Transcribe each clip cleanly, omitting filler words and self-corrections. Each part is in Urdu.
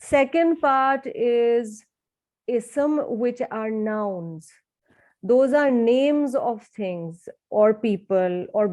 Second part is ism, which are nouns. Those are names of things or people or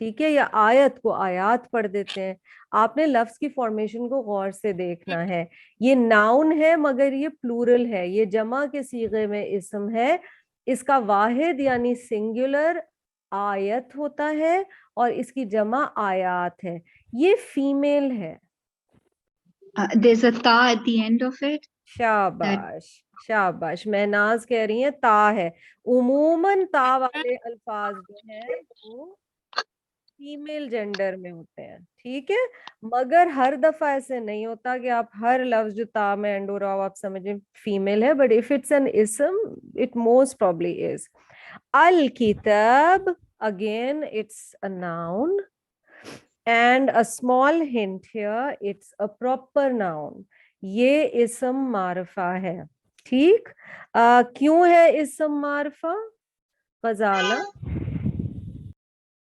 ٹھیک ہے, یا آیت کو آیات پڑھ دیتے ہیں. آپ نے لفظ کی فارمیشن کو غور سے دیکھنا ہے. یہ ناؤن ہے مگر یہ پلورل ہے, یہ جمع کے صیغے میں اسم ہے. اس کا واحد یعنی سنگولر آیت ہوتا ہے اور اس کی جمع آیات ہے. یہ فیمیل ہے. There's a ta at the end of it. شاباش شاباش, مہناز کہہ رہی ہیں تا ہے. عموماً تا والے الفاظ جو ہیں وہ فیمیل جینڈر میں ہوتے ہیں, ٹھیک ہے, مگر ہر دفعہ ایسے نہیں ہوتا کہ آپ ہر لفظ جو تا میں اینڈ ہو رہا ہو آپ سمجھیں فیمیل ہے, بٹ اف اٹس این اسم اٹ موسٹ پروبلی از. الکتاب, again it's a noun and a small hint here, it's a proper noun. یہ اسم معرفہ ہے. ٹھیک, کیوں ہے اسم معرفہ غزالہ؟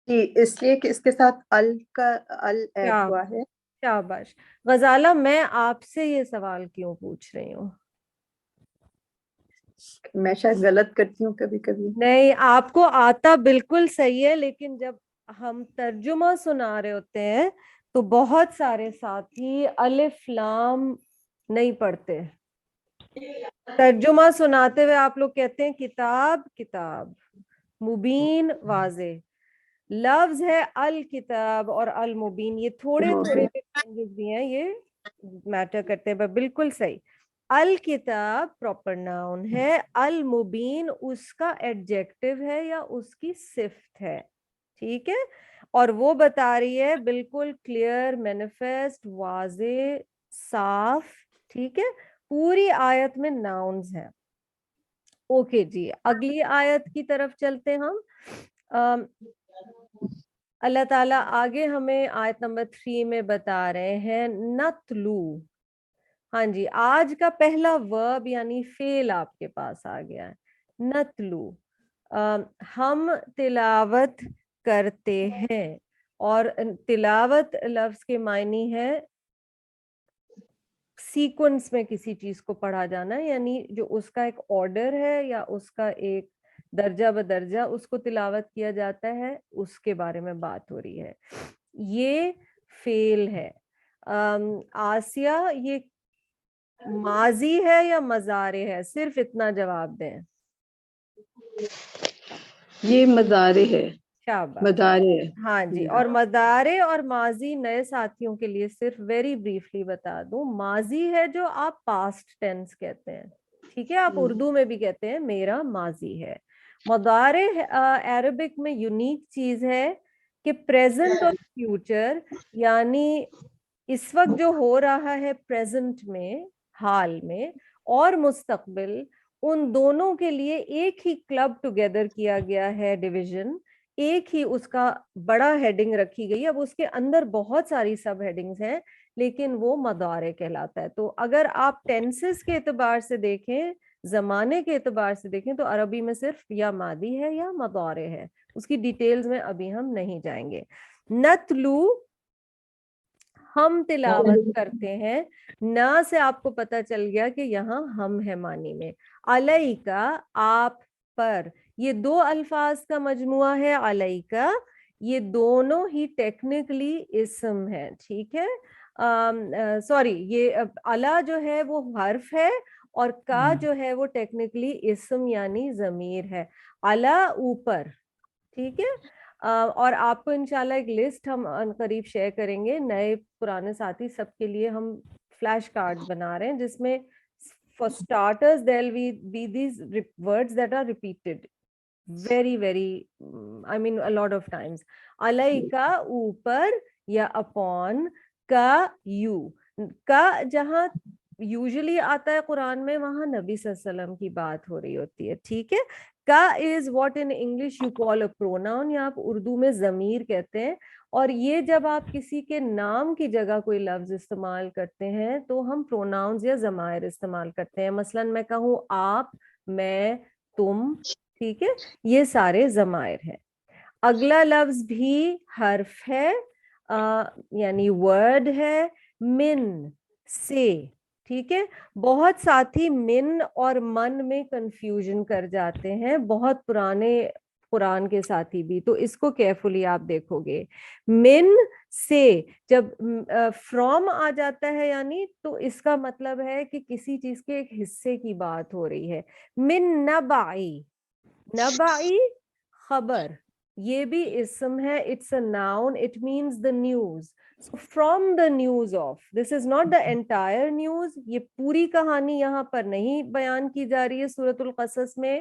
جی اس لیے کہ اس کے ساتھ ال کا ال ایڈ ہوا ہے. شاباش غزالہ, میں آپ سے یہ سوال کیوں پوچھ رہی ہوں؟ میں شاید غلط کرتی ہوں کبھی کبھی. نہیں, آپ کو آتا بالکل صحیح ہے, لیکن جب ہم ترجمہ سنا رہے ہوتے ہیں تو بہت سارے ساتھی الف لام نہیں پڑھتے. ترجمہ سناتے ہوئے آپ لوگ کہتے ہیں کتاب کتاب, مبین واضح. لفظ ہے الکتاب اور المبین, یہ تھوڑے تھوڑے چینجز بھی ہیں, یہ میٹر کرتے ہیں, بالکل صحیح. الکتاب پراپر ناؤن ہے, المبین اس کا ایڈجیکٹو ہے یا اس کی صفت ہے. ٹھیک ہے, اور وہ بتا رہی ہے بالکل کلیئر, مینیفیسٹ, واضح, صاف. ٹھیک ہے, پوری آیت میں ناؤنز ہیں. اوکے جی, اگلی آیت کی طرف چلتے ہم. اللہ تعالیٰ آگے ہمیں آیت نمبر 3 میں بتا رہے ہیں نتلو. ہاں جی, آج کا پہلا ورب یعنی فعل آپ کے پاس آ گیا ہے, نتلو. ہم تلاوت کرتے ہیں, اور تلاوت لفظ کے معنی ہے سیکوینس میں کسی چیز کو پڑھا جانا, یعنی جو اس کا ایک آرڈر ہے یا اس کا ایک درجہ بدرجہ اس کو تلاوت کیا جاتا ہے, اس کے بارے میں بات ہو رہی ہے. یہ فعل ہے. آسیہ, یہ ماضی ہے یا مضارع ہے؟ صرف اتنا جواب دیں. یہ مضارع ہے. شاباش, مضارع. ہاں جی. اور مضارع اور ماضی نئے ساتھیوں کے لیے صرف ویری بریفلی بتا دوں, ماضی ہے جو آپ پاسٹ ٹینس کہتے ہیں. ٹھیک ہے, آپ اردو میں بھی کہتے ہیں میرا ماضی ہے. مضارع عربک میں یونیک چیز ہے کہ پریزنٹ اور فیوچر, یعنی اس وقت جو ہو رہا ہے پریزنٹ میں حال میں, اور مستقبل, ان دونوں کے لیے ایک ہی کلب ٹوگیدر کیا گیا ہے, ڈویژن, ایک ہی اس کا بڑا ہیڈنگ رکھی گئی. اب اس کے اندر بہت ساری سب ہیڈنگز ہیں لیکن وہ مضارع کہلاتا ہے. تو اگر آپ ٹینسز کے اعتبار سے دیکھیں, زمانے کے اعتبار سے دیکھیں, تو عربی میں صرف یا ماضی ہے یا مضارع ہے. اس کی ڈیٹیلز میں ابھی ہم نہیں جائیں گے. نتلو, ہم تلاوت کرتے ہیں. نہ سے آپ کو پتا چل گیا کہ یہاں ہم ہے معنی میں. علیکا, آپ پر, یہ دو الفاظ کا مجموعہ ہے. علیکا, یہ دونوں ہی ٹیکنیکلی اسم ہے. ٹھیک ہے, سوری, یہ علا جو ہے وہ حرف ہے اور کا جو ہے وہ ٹیکنیکلی اسم یعنی ضمیر ہے. علا اوپر. ٹھیک ہے, اور آپ کو انشاءاللہ ایک لسٹ ہم قریب شیئر کریں گے, نئے پرانے ساتھی سب کے لیے ہم فلیش کارڈ بنا رہے ہیں جس میں for starters there will be these words that are repeated very I mean a lot of times. علیکا اوپر یا upon, کا you. کا جہاں یوزلی آتا ہے قرآن میں وہاں نبی صلی اللہ علیہ وسلم کی بات ہو رہی ہوتی ہے. ٹھیک ہے, کا is what in English you call a pronoun, یا آپ اردو میں ضمیر کہتے ہیں. اور یہ جب آپ کسی کے نام کی جگہ کوئی لفظ استعمال کرتے ہیں تو ہم پروناؤنز یا ضمائر استعمال کرتے ہیں. مثلا میں کہوں آپ, میں, تم. ٹھیک ہے, یہ سارے ضمائر ہیں. اگلا لفظ بھی حرف ہے, یعنی ورڈ ہے, من, سے. ٹھیک ہے, بہت ساتھی من اور من میں کنفیوژن کر جاتے ہیں. بہت پرانے قرآن کے ساتھی بھی. تو اس کو کیئرفلی آپ دیکھو گے. من سے جب فرام آ جاتا ہے یعنی تو اس کا مطلب ہے کہ کسی چیز کے ایک حصے کی بات ہو رہی ہے. من نبعی, نبعی خبر, یہ بھی اسم ہے. It's a noun, it means the news. From the news of, this is not the entire news. یہ پوری کہانی یہاں پر نہیں بیان کی جا رہی ہے سورۃ القصص میں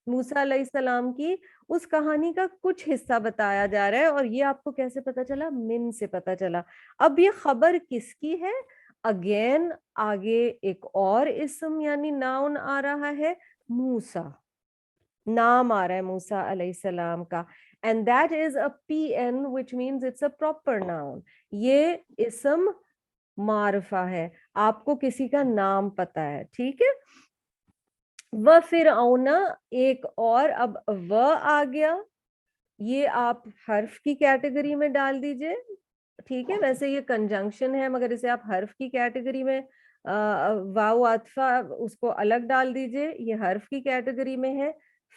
موسیٰ علیہ السلام کی. اس کہانی کا کچھ حصہ بتایا جا رہا ہے. اور یہ آپ کو کیسے پتا چلا؟ من سے پتا چلا. اب یہ خبر کس کی ہے؟ اگین آگے ایک اور اسم یعنی ناؤن آ رہا ہے, موسیٰ. نام آ رہا ہے موسیٰ علیہ السلام کا. and that is a PN which means it's a proper noun. یہ اسم معرفہ ہے, آپ کو کسی کا نام پتا ہے, ٹھیک ہے. وَفِرْعَوْنَ ایک اور, اب و آ گیا, یہ آپ حرف کی کیٹیگری میں ڈال دیجئے, ٹھیک ہے. ویسے یہ کنجنکشن ہے مگر اسے آپ حرف کی کیٹیگری میں, واو عطفہ اس کو الگ ڈال دیجئے, یہ حرف کی کیٹیگری میں ہے.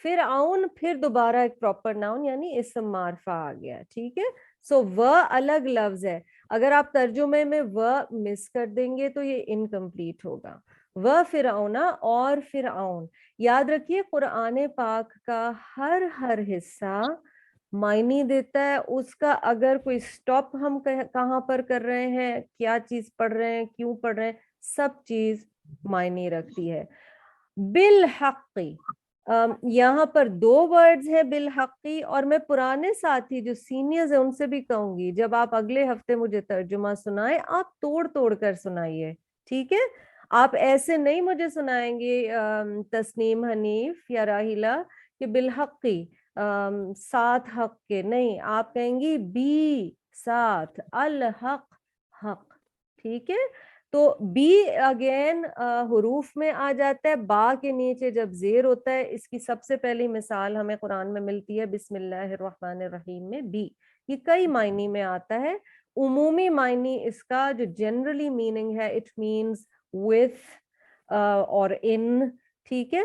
فرعون پھر دوبارہ ایک پراپر ناؤن یعنی اسم معرفہ آ گیا, ٹھیک ہے. سو و الگ لفظ ہے, اگر آپ ترجمے میں و مس کر دیں گے تو یہ انکمپلیٹ ہوگا. و فرعون اور فرعون. یاد رکھیے قرآن پاک کا ہر حصہ معنی دیتا ہے. اس کا اگر کوئی سٹاپ ہم کہاں پر کر رہے ہیں, کیا چیز پڑھ رہے ہیں, کیوں پڑھ رہے ہیں, سب چیز معنی رکھتی ہے. بالحقی, یہاں پر دو ورڈز ہیں بالحقی, اور میں پرانے ساتھی جو سینئرز ہیں ان سے بھی کہوں گی جب آپ اگلے ہفتے مجھے ترجمہ سنائیں آپ توڑ توڑ کر سنائیے, ٹھیک ہے. آپ ایسے نہیں مجھے سنائیں گے تسنیم حنیف یا راہیلہ کہ بالحقی ساتھ حق کے, نہیں, آپ کہیں گی بی ساتھ الحق حق, ٹھیک ہے. تو بی اگین حروف میں آ جاتا ہے, با کے نیچے جب زیر ہوتا ہے. اس کی سب سے پہلی مثال ہمیں قرآن میں ملتی ہے بسم اللہ الرحمن الرحیم میں, بی. یہ کئی معنی میں آتا ہے. عمومی معنی اس کا جو جنرلی میننگ ہے اٹ مینز with اور in, ٹھیک ہے.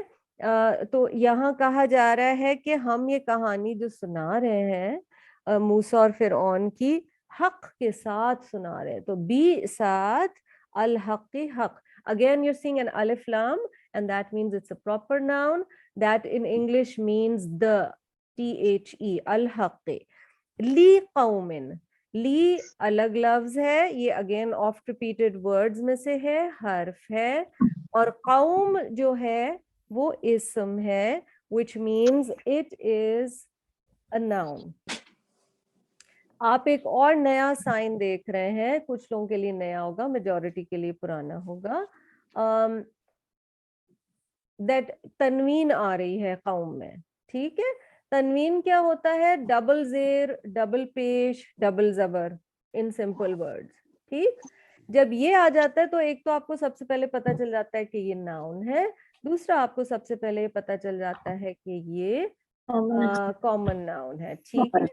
تو یہاں کہا جا رہا ہے کہ ہم یہ کہانی جو سنا رہے ہیں موسیٰ اور فرعون کی, حق کے ساتھ سنا رہے ہیں. تو بی ساتھ الحق حق. Again you're seeing an alif lam and that means it's a proper noun that in English means the, the, الحق. لی قومن, لی الگ لفظ ہے, یہ اگین آفٹ ریپیٹڈ ورڈز میں سے ہے, حرف ہے. اور قوم جو ہے وہ اسم ہے which means it is a noun. آپ ایک اور نیا سائن دیکھ رہے ہیں, کچھ لوگوں کے لیے نیا ہوگا, میجورٹی کے لیے پرانا ہوگا, that تنوین آ رہی ہے قوم میں, ٹھیک ہے. تنوین کیا ہوتا ہے؟ ڈبل زیر, ڈبل پیش, ڈبل زبر ان سمپل ورڈز, ٹھیک. جب یہ آ جاتا ہے تو ایک تو آپ کو سب سے پہلے پتا چل جاتا ہے کہ یہ ناؤن ہے, دوسرا آپ کو سب سے پہلے پتا چل جاتا ہے کہ یہ کامن ناؤن ہے, ٹھیک ہے.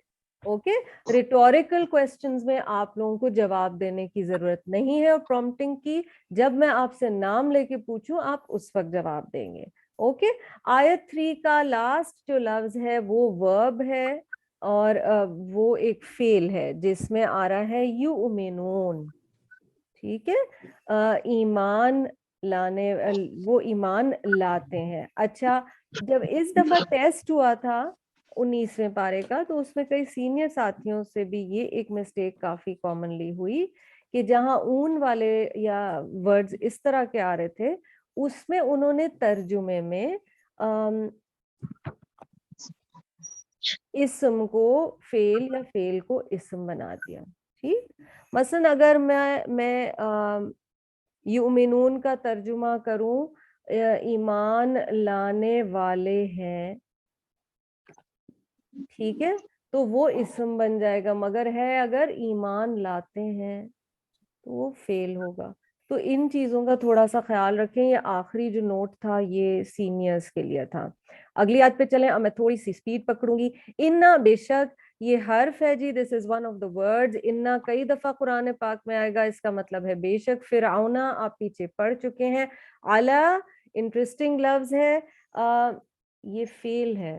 اوکے, ریٹوریکل کوسچنز میں آپ لوگوں کو جواب دینے کی ضرورت نہیں ہے اور پرومپٹنگ کی. جب میں آپ سے نام لے کے پوچھوں آپ اس وقت جواب دیں گے. اوکے, آیت 3 کا لاسٹ جو لفظ ہے وہ ورب ہے اور وہ ایک فعل ہے جس میں آ رہا ہے یؤمنون, ٹھیک ہے. ایمان لانے, وہ ایمان لاتے ہیں. اچھا, جب اس دفعہ ٹیسٹ ہوا تھا 19ویں پارے کا تو اس میں کئی سینئر ساتھیوں سے بھی یہ ایک مسٹیک کافی کامنلی ہوئی کہ جہاں اون والے یا ورڈز اس طرح کے آ رہے تھے اس میں انہوں نے ترجمے میں اسم کو فعل یا فعل کو اسم بنا دیا, ٹھیک. مثلا اگر میں یؤمنون کا ترجمہ کروں ایمان لانے والے ہیں, ٹھیک ہے, تو وہ اسم بن جائے گا, مگر ہے اگر ایمان لاتے ہیں تو وہ فعل ہوگا. تو ان چیزوں کا تھوڑا سا خیال رکھیں. یہ آخری جو نوٹ تھا یہ سینئرز کے لیے تھا. اگلی آیت پہ چلیں, اب میں تھوڑی سی سپیڈ پکڑوں گی. انا, بے شک, یہ حرف ہے جی, this is one of the words. انا کئی دفعہ قرآن پاک میں آئے گا, اس کا مطلب ہے بے شک. فرعون آپ پیچھے پڑھ چکے ہیں. علی انٹرسٹنگ لفظ ہے, یہ فعل ہے,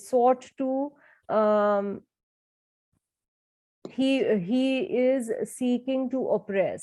sought to, he is seeking to oppress,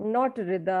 not Rida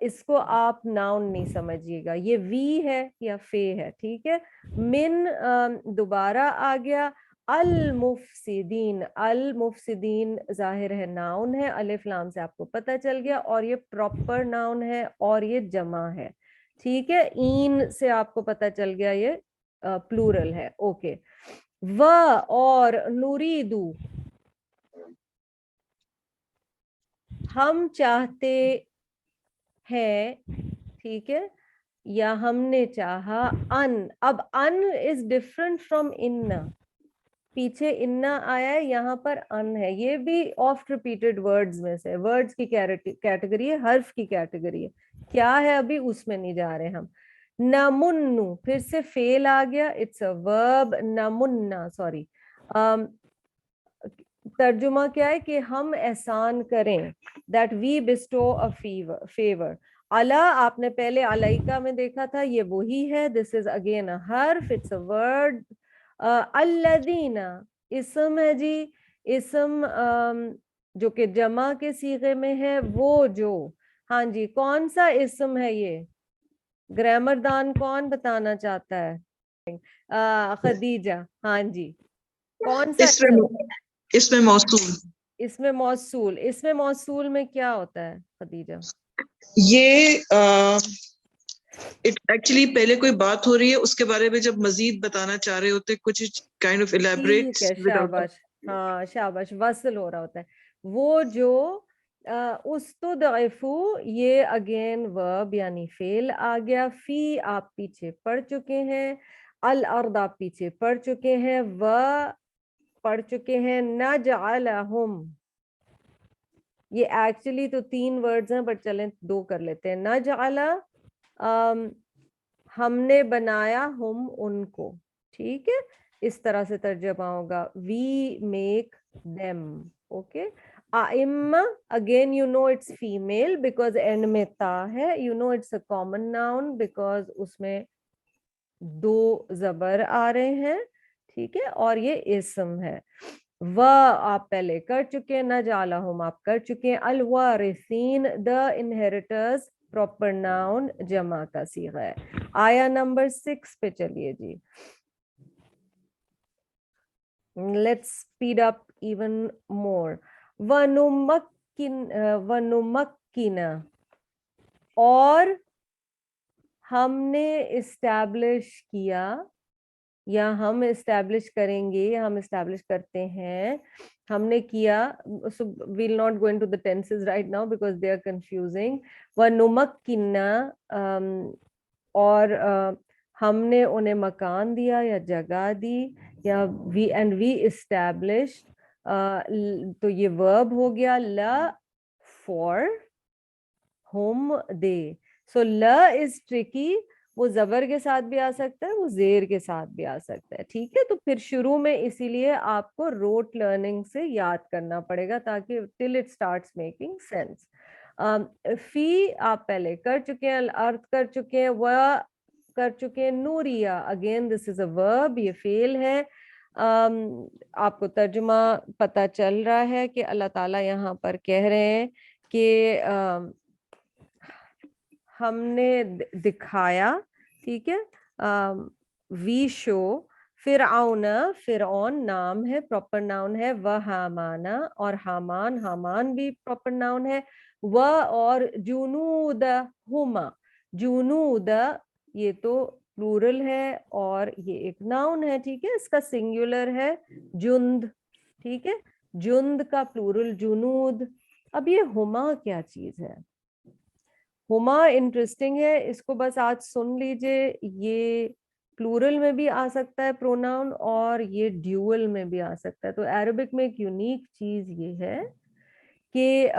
اس کو آپ ناؤن نہیں سمجھیے گا, یہ وی ہے یا فے ہے, ٹھیک ہے. من دوبارہ آ گیا, المفسدین, المفسدین ظاہر ہے ناؤن ہے, الف لام سے آپ کو پتہ چل گیا, اور یہ پراپر ناؤن ہے اور یہ جمع ہے, ٹھیک ہے. این سے آپ کو پتہ چل گیا یہ پلورل ہے, اوکے. و اور نوریدو, ہم چاہتے ہیں, ٹھیک ہے, یا ہم نے چاہا. ان, اب ان از ڈفرنٹ فرام ان, پیچھے انا آیا ہے, یہاں پر ان ہے. یہ بھی آفٹ ریپیٹڈ ورڈز میں سے, ورڈز کی کیٹیگری ہے, حرف کی کیٹیگری ہے. کیا ہے ابھی اس میں نہیں جا رہے ہم. نمنو, پھر سے فعل آ گیا, اٹس اے ورب. نمنا, سوری, ترجمہ کیا ہے کہ ہم احسان کریں, that we bestow a favor. اللہ, آپ نے پہلے علیکہ میں دیکھا تھا, یہ وہی ہے. this is again a حرف, it's a word. الذین اسم ہے جی, اسم جو کہ جمع کے صیغے میں ہے, وہ جو. ہاں جی, کون سا اسم ہے یہ؟ گرامر دان کون بتانا چاہتا ہے؟ خدیجہ, ہاں جی, کون سا اسم؟ اس میں موصول. اس میں موصول. اس میں موصول میں کیا ہوتا ہے خدیجہ؟ یہ ایکچولی پہلے کوئی بات ہو رہی ہے, اس کے بارے میں جب مزید بتانا چاہ رہے ہوتے, کچھ کائنڈ آف الیبریٹ. ٹھیک ہے, شاباش, ہاں شاباش, وصل ہو رہا ہوتا ہے. وہ جو استضعفو, یہ اگین ورب یعنی فعل آ گیا. فی آپ پیچھے پڑھ چکے ہیں, الارض آپ پیچھے پڑھ چکے ہیں, و پڑھ چکے ہیں. نجعلہم, یہ ایکچولی تو 3 ورڈز ہیں, بٹ چلیں 2 کر لیتے ہیں. نجعل, ہم نے بنایا, ہم ان کو, ٹھیک ہے, اس طرح سے ترجمہ ہوگا. We make them, okay. ائمہ, again you know it's female because end میں تا ہے. You know it's a common noun because اس میں 2 زبر آ رہے ہیں, ٹھیک ہے, اور یہ اسم ہے. و آپ پہلے کر چکے, نجعلہم آپ کر چکے. الوارثین, the inheritors, پراپر ناؤن جمع کا صیغہ ہے. آیا نمبر 6 پہ چلیے جی. Let's speed up even more. وَنُمَكِّنَ, اور ہم نے اسٹیبلش کیا, یا ہم اسٹیبلش کریں گے, یا ہم اسٹیبلش کرتے ہیں, ہم نے کیا. So we'll not go into the tenses right now because they are confusing. وَنُمَكِّنَ, اور ہم نے انہیں مکان دیا یا جگہ دی, یا and we established, تو یہ verb ہو گیا. لا for whom they. So la is tricky, وہ زبر کے ساتھ بھی آ سکتا ہے, وہ زیر کے ساتھ بھی آ سکتا ہے, ٹھیک ہے. تو پھر شروع میں اسی لیے آپ کو روٹ لرننگ سے یاد کرنا پڑے گا تاکہ till it starts making sense. فی آپ پہلے کر چکے ہیں, الارض کر چکے ہیں, و کر چکے ہیں. نوریا, اگین دس از اے ورب, یہ فعل ہے. آپ کو ترجمہ پتہ چل رہا ہے کہ اللہ تعالیٰ یہاں پر کہہ رہے ہیں کہ ہم نے دکھایا, ٹھیک ہے. وی شو. فرعون, فرعون نام ہے, پراپر ناؤن ہے. و حامان, اور حامان, حامان بھی پراپر ناؤن ہے. و اور جنود, ہما, جنود یہ تو پلورل ہے اور یہ ایک ناؤن ہے, ٹھیک ہے. اس کا سنگولر ہے جند, ٹھیک ہے. جند کا پلورل جنود. اب یہ ہما کیا چیز ہے؟ ہما انٹرسٹنگ ہے, اس کو بس آج سن لیجئے. یہ پلورل میں بھی آ سکتا ہے پروناؤن, اور یہ ڈیول میں بھی آ سکتا ہے. تو عربک میں ایک یونیک چیز یہ ہے کہ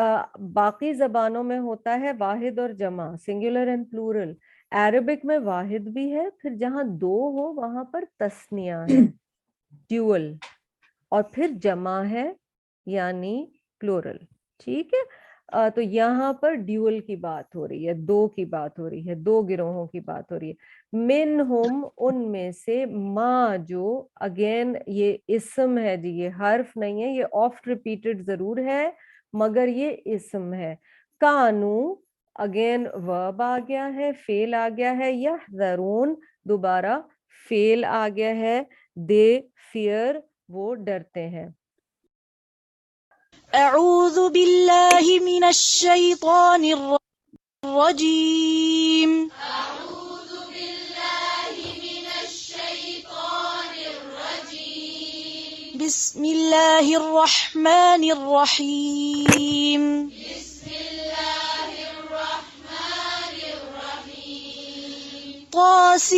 باقی زبانوں میں ہوتا ہے واحد اور جمع, سنگولر اینڈ پلورل. عربک میں واحد بھی ہے, پھر جہاں 2 ہو وہاں پر تثنیہ ہے, ڈیول, اور پھر جمع ہے یعنی پلورل, ٹھیک ہے. تو یہاں پر ڈیول کی بات ہو رہی ہے, 2 کی بات ہو رہی ہے, 2 گروہوں کی بات ہو رہی ہے. منہم, ان میں سے. ما جو, اگین یہ اسم ہے جی, یہ حرف نہیں ہے, یہ آفٹ ریپیٹڈ ضرور ہے مگر یہ اسم ہے. کانو, اگین ورب آ گیا ہے, فعل آ گیا ہے, یحذرون دوبارہ فعل آ گیا ہے, دے فیئر وہ ڈرتے ہیں. اعوذ باللہ من الشیطان الرجیم. بسم اللہ الرحمن الرحیم. طاسیم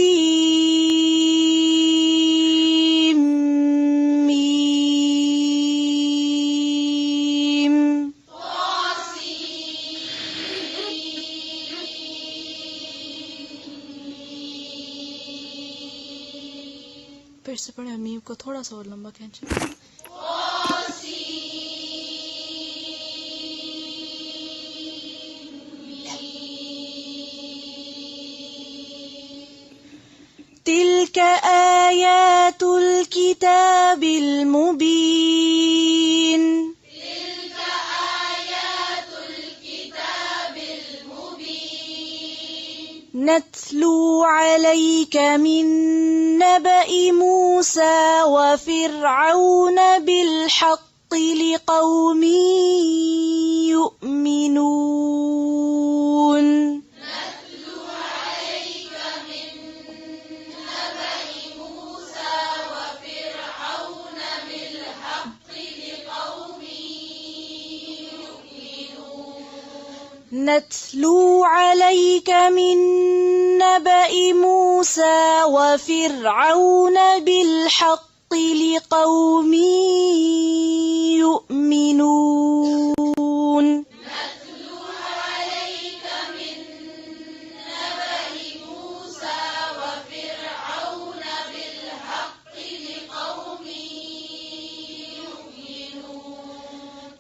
میم. پھر سے پڑھیں, میم کو تھوڑا سا اور لمبا کھینچیں. تلك آيات الكتاب المبين. نتلو عليك من نبأ موسى وفرعون بالحق لقوم يؤمنون. نتلو عليك من نبأ موسى وفرعون بالحق لقوم يؤمنون.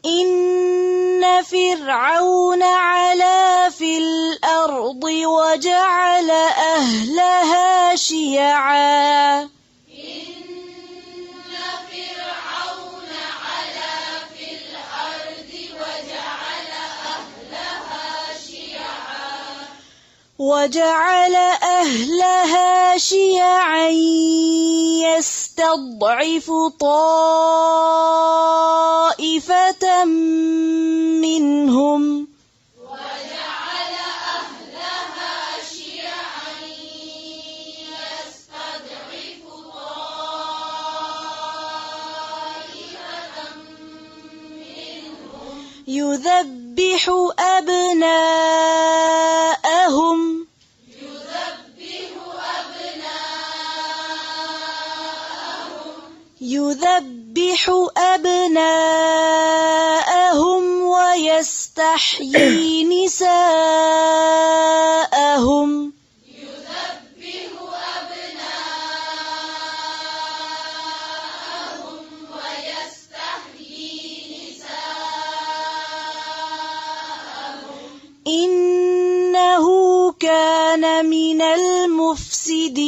إن فرعون علا في الأرض وجعل أهلها شيعا. وجعل أهلها شيعا يستضعف طائفة منهم. يذبح أبناءهم ويستحيي نساءهم. إنه كان من المفسدين.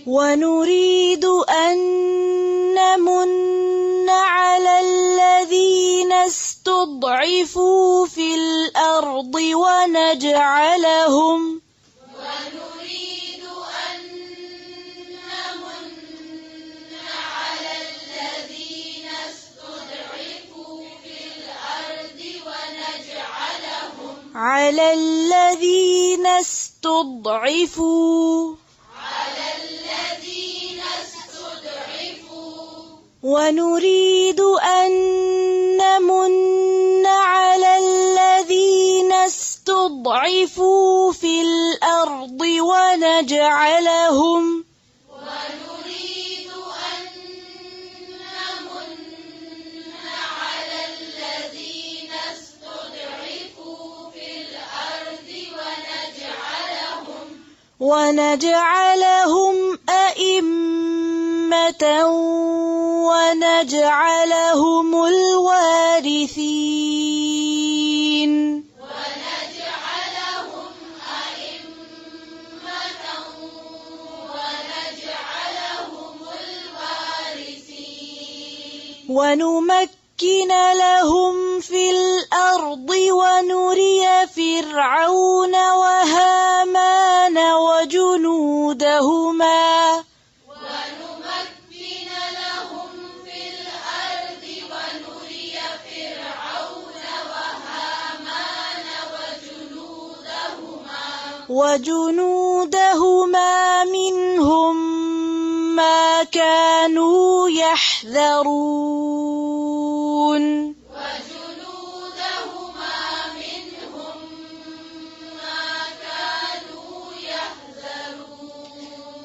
ونريد أن نمن على الذين استضعفوا في الأرض ونجعلهم على الذين استضعفوا ونريد أن نمن على الذين استضعفوا في الأرض ونجعلهم أئمة ونجعلهم الوارثين. ونمكن لهم في الأرض ونري فرعون وهامان وجنودهما منهم ما كانوا يحذرون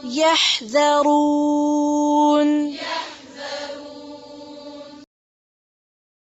يحذرون